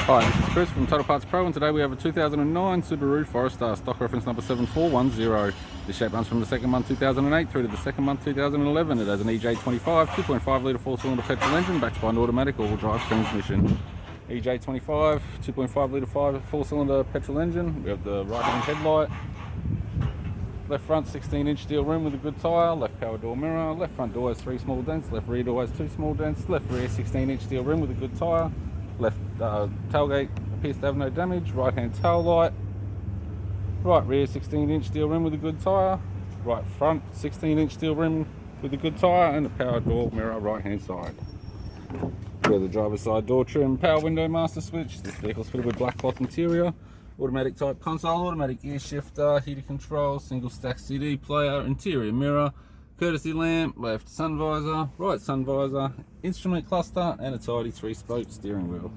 Hi, this is Chris from Total Parts Pro, and today we have a 2009 Subaru Forester, stock reference number 7410. This shape runs from the second month 2008 through to the second month 2011. It has an EJ25 2.5 litre 4-cylinder petrol engine backed by an automatic all-wheel drive transmission. EJ25 2.5 litre 4-cylinder petrol engine. We have the right-hand headlight, left front 16-inch steel rim with a good tyre, left power door mirror, left front door has 3 small dents, left rear door has 2 small dents, left rear 16-inch steel rim with a good tyre, left tailgate appears to have no damage, right hand tail light, right rear 16-inch steel rim with a good tyre, right front 16-inch steel rim with a good tyre, and the power door mirror right hand side. We have the driver's side door trim, power window master switch. This vehicle's fitted with black cloth interior, automatic type console, automatic gear shifter, heater control, single stack CD player, interior mirror, courtesy lamp, left sun visor, right sun visor, instrument cluster, and a tidy 3-spoke steering wheel.